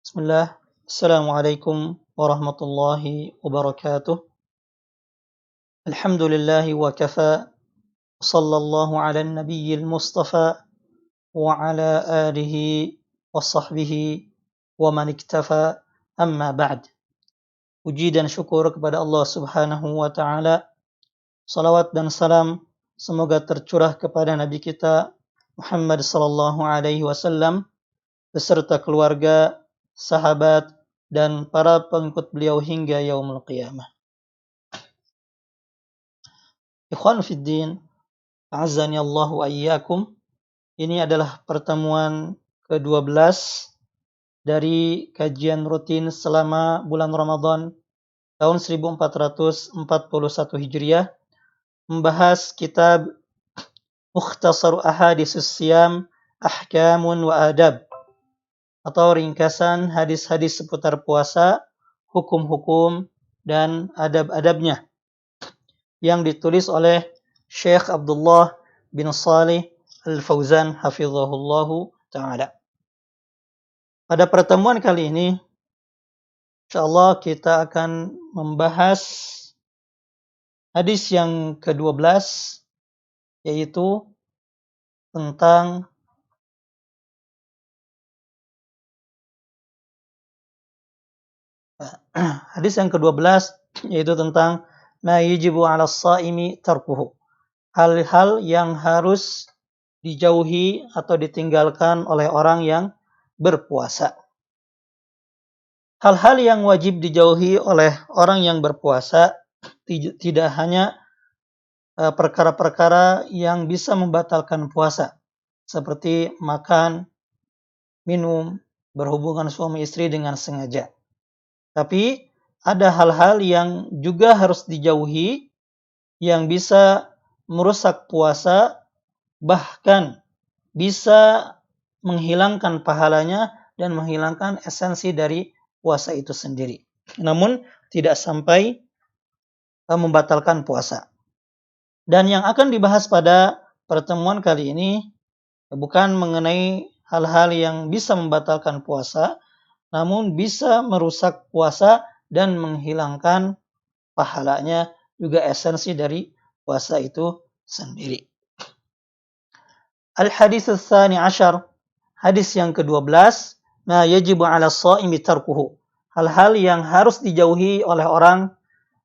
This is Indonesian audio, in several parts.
Bismillah. Assalamualaikum warahmatullahi wabarakatuh. Alhamdulillahi wa kafa. Sallallahu ala nabiyyil mustafa wa ala alihi wa sahbihi wa man iktafa. Amma ba'd. Puji dan syukur kepada Allah Subhanahu wa taala. Salawat dan salam semoga tercurah kepada nabi kita Muhammad sallallahu alaihi wasallam beserta keluarga, sahabat, dan para pengikut beliau hingga yaumul qiyamah. Ikhwan fiddin, a'azzani Allah wa iyyakum. Ini adalah pertemuan ke-12 dari kajian rutin selama bulan Ramadan tahun 1441 Hijriah, membahas kitab Mukhtasar Ahaditsus Siyam, Ahkamun wa Adab, atau ringkasan hadis-hadis seputar puasa, hukum-hukum, dan adab-adabnya, yang ditulis oleh Syekh Abdullah bin Salih Al-Fauzan hafizahullahu ta'ala. Pada pertemuan kali ini, insyaallah kita akan membahas hadis yang ke-12, yaitu tentang hadis yang ke-12 yaitu tentang ma yajibu 'ala shaimi tarkuhu. Hal-hal yang harus dijauhi atau ditinggalkan oleh orang yang berpuasa. Hal-hal yang wajib dijauhi oleh orang yang berpuasa tidak hanya perkara-perkara yang bisa membatalkan puasa, seperti makan, minum, berhubungan suami istri dengan sengaja. Tapi ada hal-hal yang juga harus dijauhi yang bisa merusak puasa, bahkan bisa menghilangkan pahalanya dan menghilangkan esensi dari puasa itu sendiri. Namun tidak sampai membatalkan puasa. Dan yang akan dibahas pada pertemuan kali ini bukan mengenai hal-hal yang bisa membatalkan puasa, namun bisa merusak puasa dan menghilangkan pahalanya, juga esensi dari puasa itu sendiri. Al-hadits tsani asyar, hadis yang ke-12, ma yajibu 'ala shaimi tarkuhu. Hal-hal yang harus dijauhi oleh orang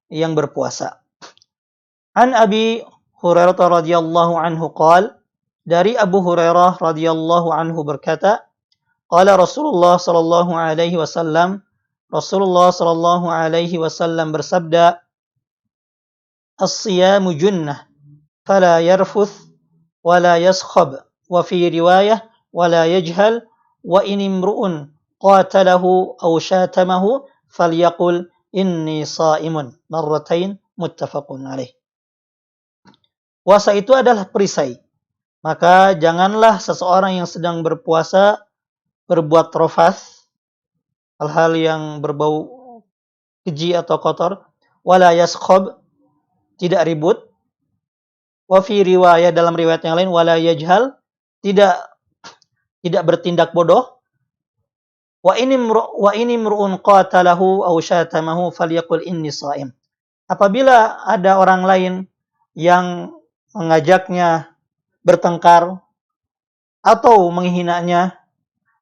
yang berpuasa. An Abi Hurairah radhiyallahu anhu qala, dari Abu Hurairah radhiyallahu anhu berkata, qala Rasulullah sallallahu alaihi wasallam, Rasulullah sallallahu alaihi wasallam bersabda, as-siyamu junnah, fala yarfuth wala yaskhab, wa fi riwayah wala yajhal, wa in imru'un qatalahu aw syatamahu falyaqul inni sha'imun, marratain, muttafaqun alaih. Puasa itu adalah perisai, maka janganlah seseorang yang sedang berpuasa berbuat rofath, hal-hal yang berbau keji atau kotor, wala yaskhab, tidak ribut, wa fi riwayah, dalam riwayat yang lain, wala yajhal, tidak bertindak bodoh, wa in imru'un qatalahu aw syatamahu falyaqul inni sha'im. Apabila ada orang lain yang mengajaknya bertengkar atau menghinanya,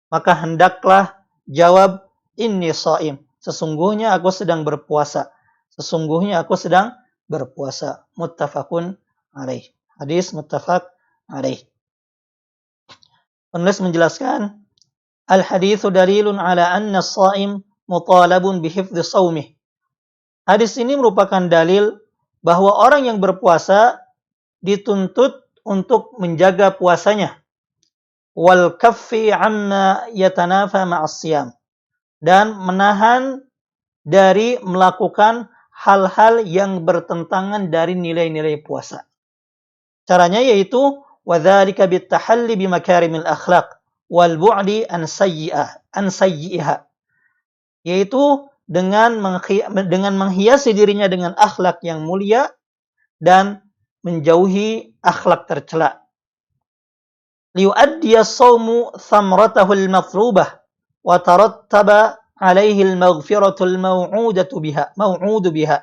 maka hendaklah jawab inni sha'im, sesungguhnya aku sedang berpuasa. Sesungguhnya aku sedang berpuasa. Muttafaqun alaih. Hadis muttafaq alaih. Penulis menjelaskan, al-haditsu dalilun ala anna as-sha'im mutalabun bihifdzi shaumih. Hadis ini merupakan dalil bahwa orang yang berpuasa dituntut untuk menjaga puasanya, wal kaffi amma yatanafa ma'as siyam, dan menahan dari melakukan hal-hal yang bertentangan dari nilai-nilai puasa. Caranya yaitu wadzalika bitahalli bimakarimil akhlaq wal bu'di an sayyi'ah, yaitu dengan menghiasi dirinya dengan akhlak yang mulia dan menjauhi akhlak tercela. Liu'addiya as-shaumu thamratahu al-matlubah wa tarattaba alaihi al-maghfiratul mau'udu biha.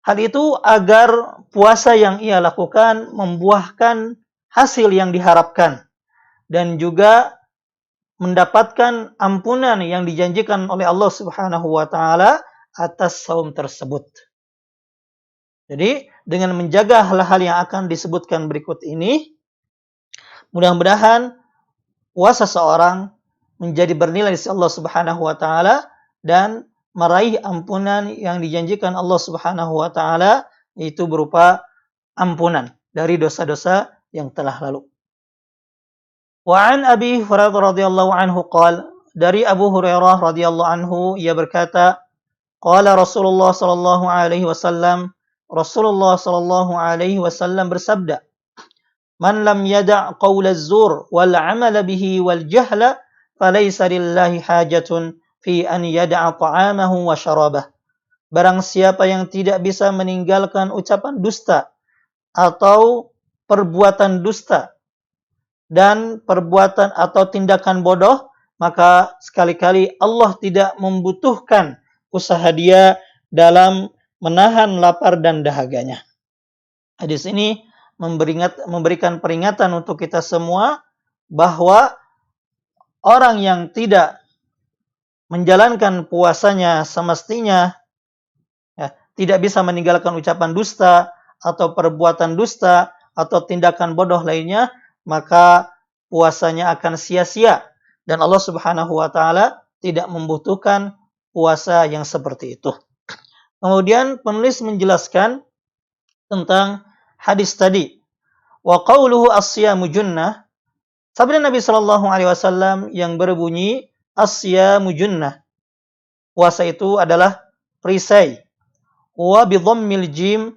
Hal itu agar puasa yang ia lakukan membuahkan hasil yang diharapkan dan juga mendapatkan ampunan yang dijanjikan oleh Allah Subhanahu wa taala atas saum tersebut. Jadi, dengan menjaga hal-hal yang akan disebutkan berikut ini, mudah-mudahan puasa seorang menjadi bernilai di sisi Allah Subhanahu wa taala dan meraih ampunan yang dijanjikan Allah Subhanahu wa taala, yaitu berupa ampunan dari dosa-dosa yang telah lalu. Wa an Abi Hurairah radhiyallahu anhu qala, dari Abu Hurairah radhiyallahu anhu ia berkata, qala Rasulullah sallallahu alaihi wasallam, Rasulullah sallallahu alaihi wasallam bersabda, man lam yada' qaula az-zur wal 'amala bihi wal jahla falaysa lillahi hajatun fi an yada'a ta'amahu wa syarabah. Barang siapa yang tidak bisa meninggalkan ucapan dusta atau perbuatan dusta dan perbuatan atau tindakan bodoh, maka sekali-kali Allah tidak membutuhkan usaha dia dalam menahan lapar dan dahaganya. Hadis ini memberikan peringatan untuk kita semua bahwa orang yang tidak menjalankan puasanya semestinya, ya, tidak bisa meninggalkan ucapan dusta atau perbuatan dusta atau tindakan bodoh lainnya, maka puasanya akan sia-sia dan Allah Subhanahu wa taala tidak membutuhkan puasa yang seperti itu. Kemudian penulis menjelaskan tentang hadis tadi. Wa qauluhu as-siyamu junnah. Sabda Nabi sallallahu alaihi wasallam yang berbunyi as-siyamu junnah. Puasa itu adalah perisai. Wa bi dhammil jim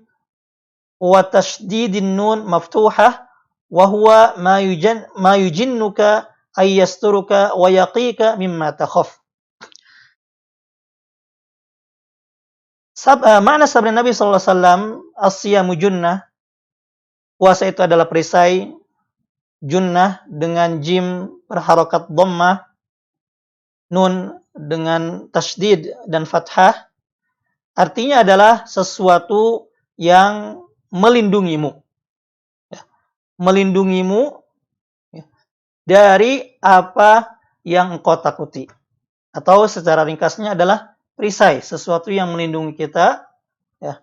wa tasydidin nun maftuhah wa huwa ma yujinnuka ay yasturuka wa yaqika mimma takhaf. Makna sabda Nabi sallallahu alaihi wasallam as-siyamu junnah, puasa itu adalah perisai. Junnah dengan jim berharokat dhammah, nun dengan tasydid dan fathah, artinya adalah sesuatu yang melindungimu. Ya, melindungimu ya, dari apa yang engkau takuti. Atau secara ringkasnya adalah perisai, sesuatu yang melindungi kita ya,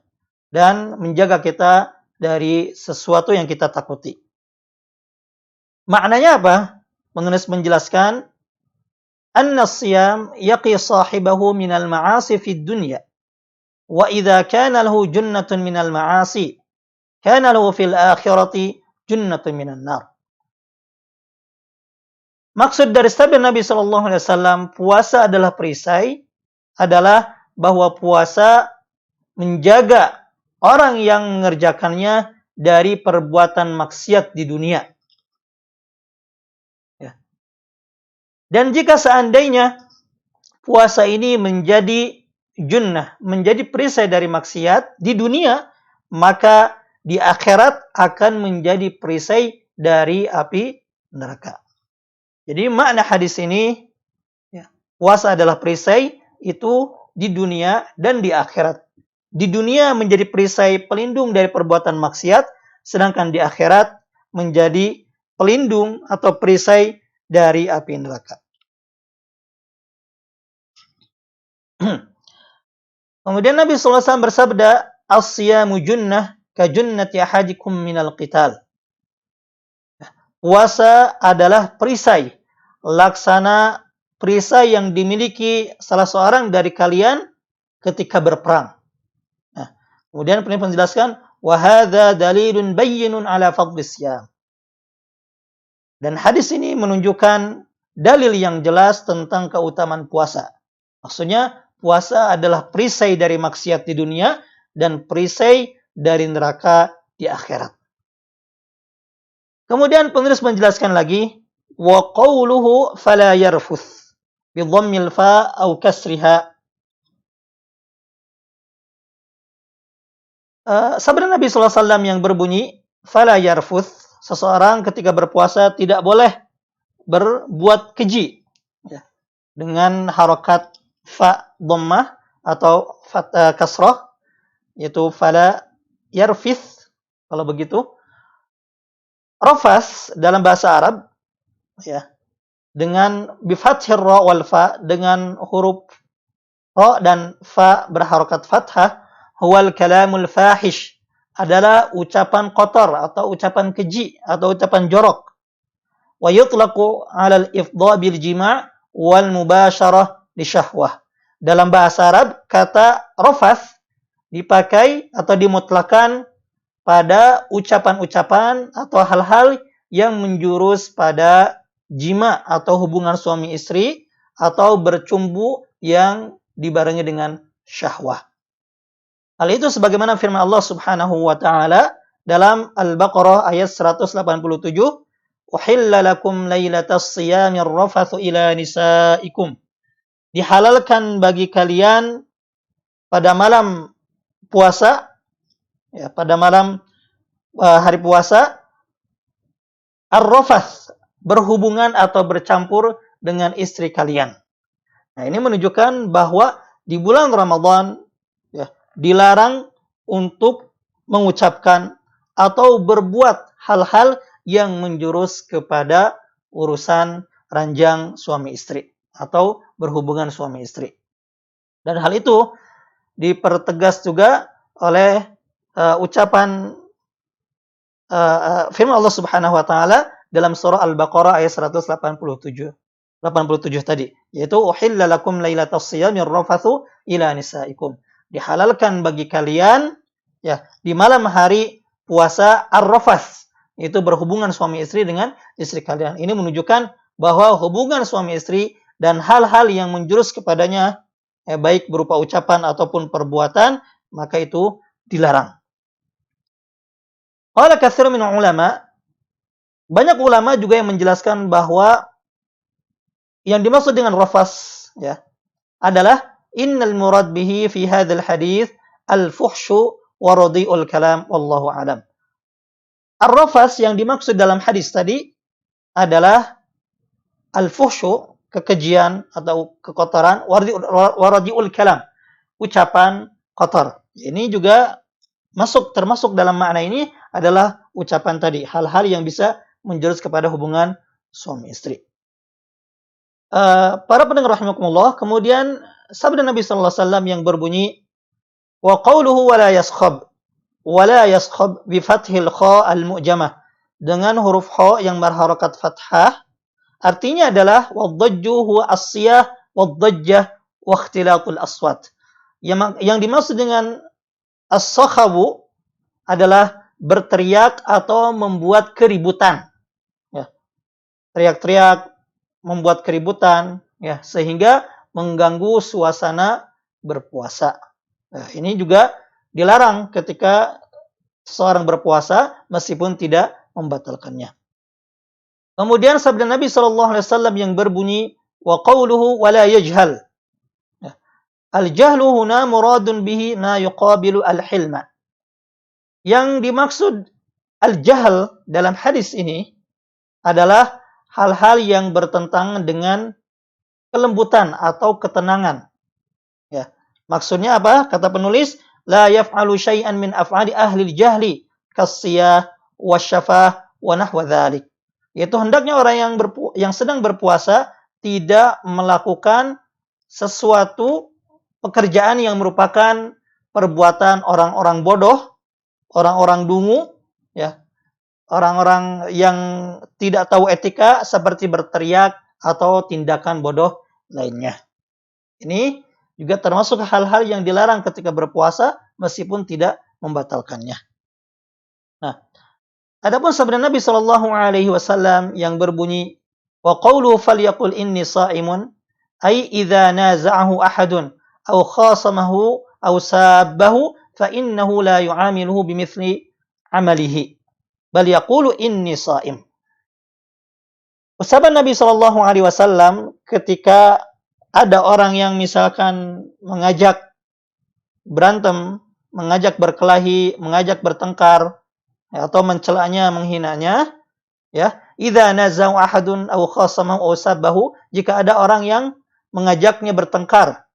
dan menjaga kita dari sesuatu yang kita takuti. Maknanya apa? Penulis menjelaskan, anna as-siyam yaqi sahibahu minal ma'asi fid dunya. Wa idza kana lahu junnatun minal ma'asi, kana lahu fil akhirati junnatun minan nar. Maksud dari sabda Nabi sallallahu alaihi wasallam, puasa adalah perisai, adalah bahwa puasa menjaga orang yang mengerjakannya dari perbuatan maksiat di dunia. Dan jika seandainya puasa ini menjadi junnah, menjadi perisai dari maksiat di dunia, maka di akhirat akan menjadi perisai dari api neraka. Jadi makna hadis ini, ya, puasa adalah perisai itu di dunia dan di akhirat. Di dunia menjadi perisai pelindung dari perbuatan maksiat, sedangkan di akhirat menjadi pelindung atau perisai dari api neraka. Kemudian Nabi SAW bersabda, as-siyamu junnah ka junnati ahadikum minal qital. Puasa adalah perisai, laksana perisai yang dimiliki salah seorang dari kalian ketika berperang. Nah, kemudian penulis menjelaskan, wa hadza dalilun bayyinun ala fadlis siyam. Dan hadis ini menunjukkan dalil yang jelas tentang keutamaan puasa. Maksudnya, puasa adalah perisai dari maksiat di dunia dan perisai dari neraka di akhirat. Kemudian penulis menjelaskan lagi, wa qawluhu fala yarfuth bi dhammil fa aw kasriha. Sabda Nabi sallallahu alaihi wasallam yang berbunyi fala yarfuth, seseorang ketika berpuasa tidak boleh berbuat keji. dengan harokat fa dhammah atau kasrah, yaitu fala yarfith. Kalau begitu, rafas dalam bahasa Arab, ya, dengan bifathir ra wal fa, dengan huruf ra dan fa berharokat fathah, huwal kalamul fahish, adalah ucapan kotor atau ucapan keji atau ucapan jorok. Wa yutlaqu 'alal ifdha bil jima' wal mubasyarah li syahwah. Dalam bahasa Arab, kata rafas dipakai atau dimutlakan pada ucapan-ucapan atau hal-hal yang menjurus pada jima atau hubungan suami istri atau bercumbu yang dibarengi dengan syahwah. Hal itu sebagaimana firman Allah Subhanahu wa taala dalam Al-Baqarah ayat 187, "Uhilla lakum lailatas shiyamir rafathu ila nisaikum." Dihalalkan bagi kalian pada malam puasa, ya, pada malam hari puasa, ar-rafath, berhubungan atau bercampur dengan istri kalian. Nah, ini menunjukkan bahwa di bulan Ramadan, ya, dilarang untuk mengucapkan atau berbuat hal-hal yang menjurus kepada urusan ranjang suami istri atau berhubungan suami istri. Dan hal itu dipertegas juga oleh ucapan firman Allah Subhanahu wa taala dalam surah Al-Baqarah ayat 187 tadi, yaitu uhilla lakum lailatas shiyamir rafathu ila nisaikum. Dihalalkan bagi kalian, ya, di malam hari puasa ar-rafath, itu berhubungan suami istri dengan istri kalian. Ini menunjukkan bahwa hubungan suami istri dan hal-hal yang menjurus kepadanya, baik berupa ucapan ataupun perbuatan, maka itu dilarang. Qala katsirun min ulama, banyak ulama juga yang menjelaskan bahwa yang dimaksud dengan rafas, ya, adalah innal murad bihi fi hadzal hadits al-fuhsyu wa radi'ul kalam wallahu a'lam. Ar-rafas yang dimaksud dalam hadis tadi adalah al-fuhsyu, kekejian atau kekotoran, wa radi'ul kalam, ucapan kotor. Ini juga termasuk dalam makna ini adalah ucapan tadi, hal-hal yang bisa menjurus kepada hubungan suami istri. Para pendengar rahimakumullah, kemudian sabda Nabi sallallahu alaihi wasallam yang berbunyi wa qauluhu wa la yaskhab bi fathil kha al mu'jamah, dengan huruf kha yang berharakat fathah, artinya adalah wadajju huwa as-siyah wadajjah wa ikhtilatul aswat. Yang dimaksud dengan as-sakhabu adalah berteriak atau membuat keributan, ya. Teriak-teriak, membuat keributan, ya, sehingga mengganggu suasana berpuasa. Nah, ini juga dilarang ketika seorang berpuasa meskipun tidak membatalkannya. Kemudian sabda Nabi sallallahu alaihi wasallam yang berbunyi wa qauluhu wa la yajhal. Ya. Al-jahlu huna muradun bihi ma yuqabilu al-hilma. Yang dimaksud al-jahl dalam hadis ini adalah hal-hal yang bertentangan dengan kelembutan atau ketenangan. Ya. Maksudnya apa? Kata penulis, la yaf'alu syai'an min af'ali ahli al-jahli kas-siyah wasyafah wa nahwa dzalik. Yaitu hendaknya orang yang sedang berpuasa tidak melakukan sesuatu pekerjaan yang merupakan perbuatan orang-orang bodoh, orang-orang dungu, ya, orang-orang yang tidak tahu etika seperti berteriak atau tindakan bodoh lainnya. Ini juga termasuk hal-hal yang dilarang ketika berpuasa meskipun tidak membatalkannya. Nah, adapun sabda Nabi sallallahu alaihi wasallam yang berbunyi wa qawluhu falyaqul inni sha'imun, ay idza naza'ahu ahadun aw khasamahu aw sabbahu fa innahu la yu'amiluhu bimithli amalihi bal yaqulu inni sha'im. Ucapan Nabi sallallahu alaihi wasallam ketika ada orang yang misalkan mengajak berantem, mengajak berkelahi, mengajak bertengkar, ya, atau mencelanya, menghinanya, ya, idza nazau ahadun aw khasamahu aw sabbahu, jika ada orang yang mengajaknya bertengkar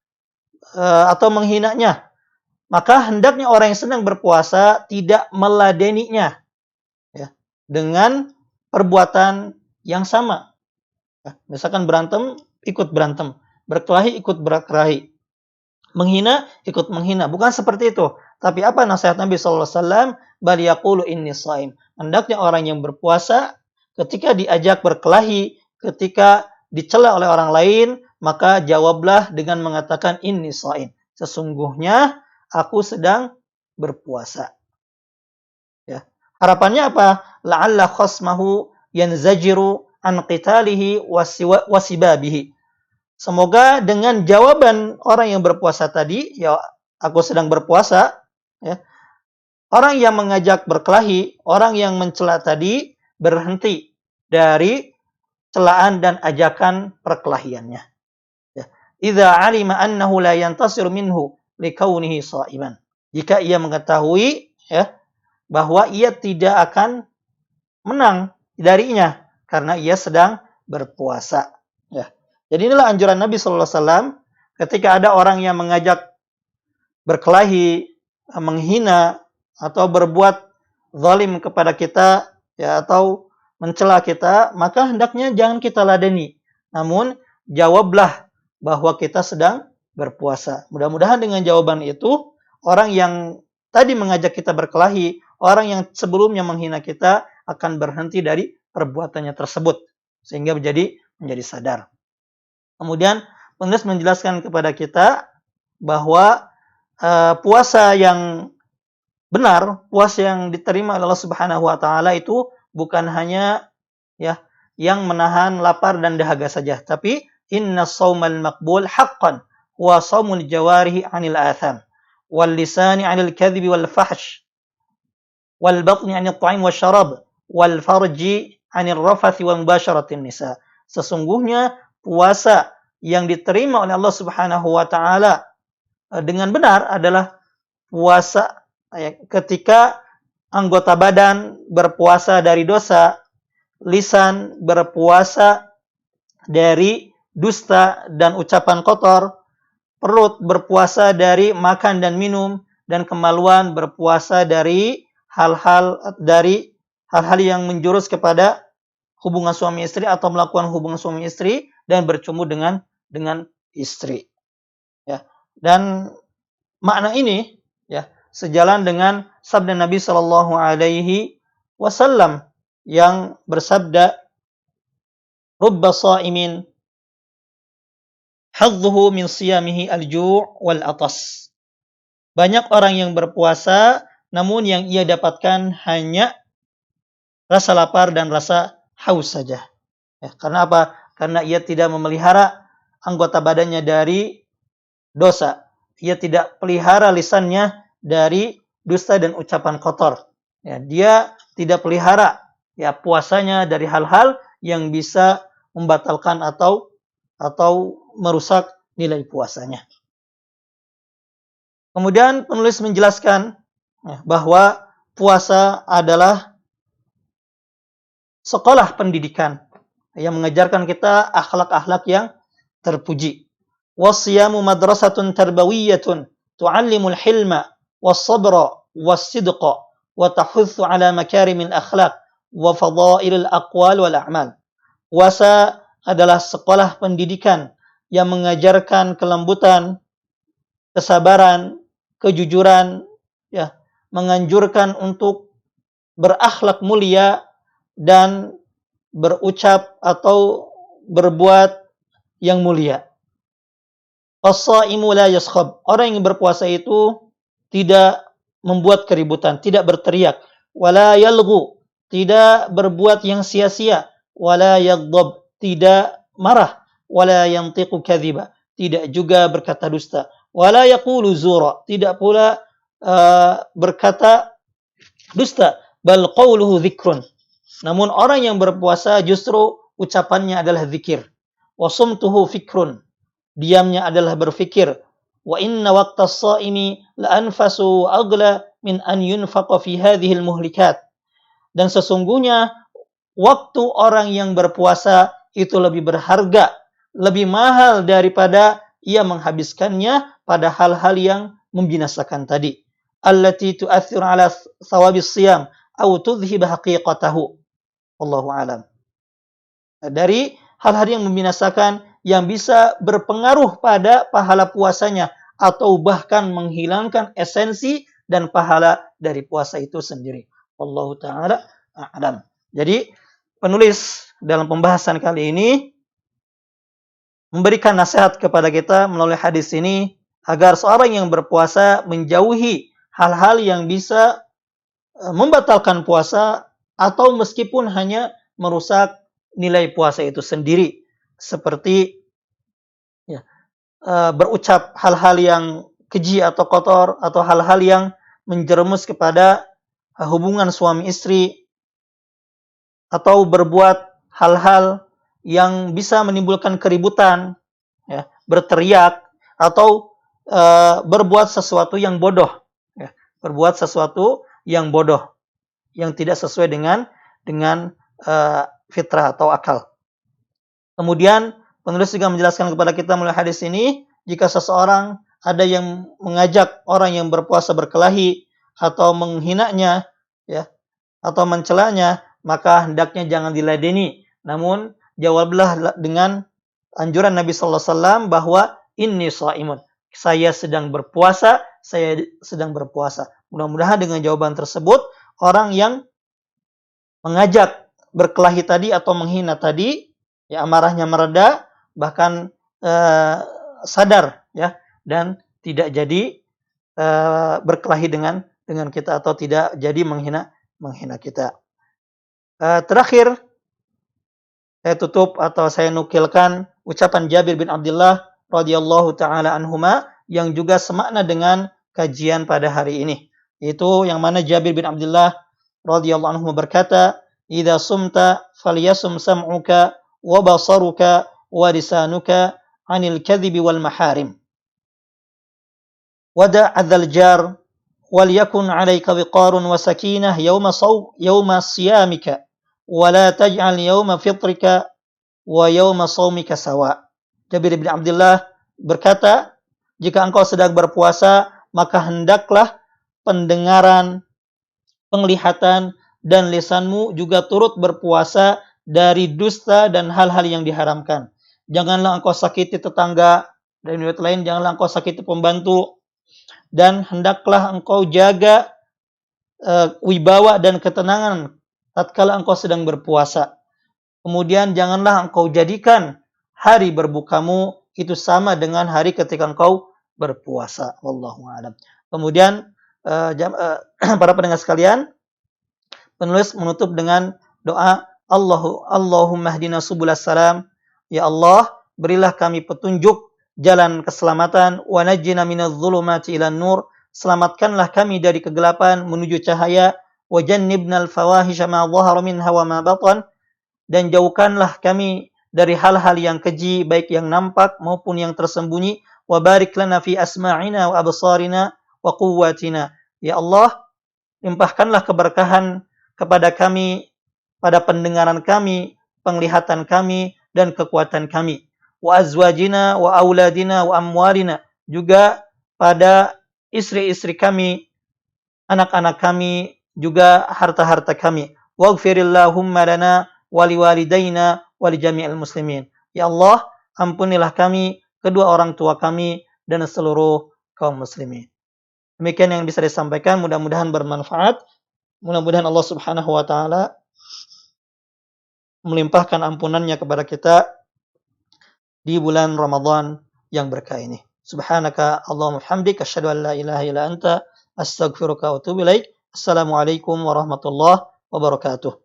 atau menghinanya, maka hendaknya orang yang sedang berpuasa tidak meladeninya ya, dengan perbuatan yang sama. Ya, misalkan berantem, ikut berantem. Berkelahi, ikut berkelahi. Menghina, ikut menghina. Bukan seperti itu. Tapi apa nasihat Nabi SAW? Bal yaqulu inni shaim. Hendaknya orang yang berpuasa, ketika diajak berkelahi, ketika dicela oleh orang lain, maka jawablah dengan mengatakan inni shaim. Sesungguhnya aku sedang berpuasa. Ya. Harapannya apa? La'alla khasmahu yanzajiru an qitalihi wasibabihi. Semoga dengan jawaban orang yang berpuasa tadi, ya aku sedang berpuasa, ya, orang yang mengajak berkelahi, orang yang mencela tadi berhenti dari celaan dan ajakan perkelahiannya. Ya. Idza alima annahu la yantasiru minhu likaunihi sha'iman. Jika ia mengetahui ya bahwa ia tidak akan menang darinya karena ia sedang berpuasa. Ya. Jadi inilah anjuran Nabi SAW ketika ada orang yang mengajak berkelahi, menghina, atau berbuat zalim kepada kita, ya, atau mencela kita, maka hendaknya jangan kita ladeni. Namun, jawablah bahwa kita sedang berpuasa. Mudah-mudahan dengan jawaban itu, orang yang tadi mengajak kita berkelahi, orang yang sebelumnya menghina kita, akan berhenti dari perbuatannya tersebut. Sehingga menjadi sadar. Kemudian penulis menjelaskan kepada kita bahwa puasa yang benar, puasa yang diterima oleh Allah Subhanahu wa taala itu bukan hanya ya yang menahan lapar dan dahaga saja, tapi inna shaumal maqbul haqqan wa shaumul jawarihi 'anil atham wal lisani 'anil kadhibi wal fahsh wal batni 'anil ta'im wasyarab wal farji 'anil rafathi wa mubasharatin nisa. Sesungguhnya puasa yang diterima oleh Allah Subhanahu wa taala dengan benar adalah puasa ketika anggota badan berpuasa dari dosa, lisan berpuasa dari dusta dan ucapan kotor, perut berpuasa dari makan dan minum, dan kemaluan berpuasa dari hal-hal yang menjurus kepada hubungan suami istri atau melakukan hubungan suami istri dan bercumbu dengan istri. Ya. Dan makna ini ya sejalan dengan sabda Nabi Shallallahu Alaihi Wasallam yang bersabda, "Rubba sha'imin hadzuhu min siyamihi al-ju' wal atas." Banyak orang yang berpuasa, namun yang ia dapatkan hanya rasa lapar dan rasa haus saja. Ya, karena apa? Karena ia tidak memelihara anggota badannya dari dosa. Ia tidak pelihara lisannya dari dusta dan ucapan kotor. Ya, dia tidak pelihara ya puasanya dari hal-hal yang bisa membatalkan atau merusak nilai puasanya. Kemudian penulis menjelaskan ya, bahwa puasa adalah sekolah pendidikan yang mengajarkan kita akhlak-akhlak yang terpuji. Wasiyamu madrasatun tarbawiyatun tu'allimul hilma was-sabra was-sidqa wa tahutsu ala makarimil akhlaq wa fadailil aqwal wal a'mal. Puasa adalah sekolah pendidikan yang mengajarkan kelembutan, kesabaran, kejujuran, ya, menganjurkan untuk berakhlak mulia dan berucap atau berbuat yang mulia. As-shaimu la yaskhab. Orang yang berpuasa itu tidak membuat keributan, tidak berteriak, wala yalghu, tidak berbuat yang sia-sia, wala yaghdab, tidak marah, wala yantiqu kadhiba, tidak juga berkata dusta, wala yaqulu zura, tidak pula berkata dusta, bal qawluhu dzikrun. Namun orang yang berpuasa justru ucapannya adalah zikir. Wa sumtuhu fikrun. Diamnya adalah berfikir. Wa inna waqta as-shaimi la anfasu agla min an yunfaqa fi hadhihi al-muhlikat. Dan sesungguhnya waktu orang yang berpuasa itu lebih berharga lebih mahal daripada ia menghabiskannya pada hal-hal yang membinasakan tadi. Allati tu'athiru ala thawabis siyam aw tudhhiba haqiqatahu. Wallahu alam. Dari hal-hal yang membinasakan yang bisa berpengaruh pada pahala puasanya atau bahkan menghilangkan esensi dan pahala dari puasa itu sendiri. Wallahu ta'ala a'lam. Jadi penulis dalam pembahasan kali ini memberikan nasihat kepada kita melalui hadis ini agar seorang yang berpuasa menjauhi hal-hal yang bisa membatalkan puasa atau meskipun hanya merusak nilai puasa itu sendiri, seperti berucap hal-hal yang keji atau kotor atau hal-hal yang menjerumus kepada hubungan suami istri atau berbuat hal-hal yang bisa menimbulkan keributan, berteriak atau berbuat sesuatu yang bodoh, berbuat sesuatu yang bodoh yang tidak sesuai dengan fitrah atau akal. Kemudian penulis juga menjelaskan kepada kita melalui hadis ini, jika seseorang ada yang mengajak orang yang berpuasa berkelahi atau menghinanya, atau mencelanya, maka hendaknya jangan diladeni. Namun jawablah dengan anjuran Nabi sallallahu alaihi wasallam bahwa inni shaimun. Saya sedang berpuasa, Mudah-mudahan dengan jawaban tersebut orang yang mengajak berkelahi tadi atau menghina tadi, amarahnya mereda, bahkan sadar, dan tidak jadi berkelahi dengan kita atau tidak jadi menghina kita. Terakhir saya tutup atau saya nukilkan ucapan Jabir bin Abdullah radhiyallahu taala anhuma yang juga semakna dengan kajian pada hari ini. Itu yang mana Jabir bin Abdullah radhiyallahu anhu berkata, "Idza sumta falyasum sam'uka wa basaruka wa lisanuka 'anil kadhibi wal maharim. Wada' adzal jar wal yakun 'alaika wiqarun wa sakinah yawma siyamika wa la taj'al yawma fitrika wa yawma shaumika sawa." Jabir bin Abdullah berkata, jika engkau sedang berpuasa, maka hendaklah pendengaran, penglihatan, dan lisanmu juga turut berpuasa dari dusta dan hal-hal yang diharamkan. Janganlah engkau sakiti tetangga, dan riwayat lain, janganlah engkau sakiti pembantu, dan hendaklah engkau jaga wibawa dan ketenangan tatkala engkau sedang berpuasa. Kemudian janganlah engkau jadikan hari berbukamu itu sama dengan hari ketika engkau berpuasa. Wallahu a'lam. Kemudian para pendengar sekalian, penulis menutup dengan doa Allahumma hdina subulas salam. Ya Allah, berilah kami petunjuk jalan keselamatan, wa najjina minadh dhulumati ilan nur. Selamatkanlah kami dari kegelapan menuju cahaya, wa jannibnal fawahisha ma dhahara minha wa ma batan. Dan jauhkanlah kami dari hal-hal yang keji, baik yang nampak maupun yang tersembunyi. Wa barik lana fi asma'ina wa absarina wa quwwatina. Ya Allah, limpahkanlah keberkahan kepada kami, pada pendengaran kami, penglihatan kami, dan kekuatan kami. Wa azwajina wa auladina wa amwalina. Juga pada istri-istri kami, anak-anak kami, juga harta-harta kami. Waghfirillahumma lana wa liwalidayna wa li jami'il muslimin. Ya Allah, ampunilah kami, kedua orang tua kami, dan seluruh kaum muslimin. Demikian yang bisa disampaikan, mudah-mudahan bermanfaat. Mudah-mudahan Allah Subhanahu wa taala melimpahkan ampunannya kepada kita di bulan Ramadan yang berkah ini. Subhanaka Allahumma hamdika asyhadu an la ilaha illa anta astaghfiruka wa atubu ilaik. Assalamualaikum warahmatullahi wabarakatuh.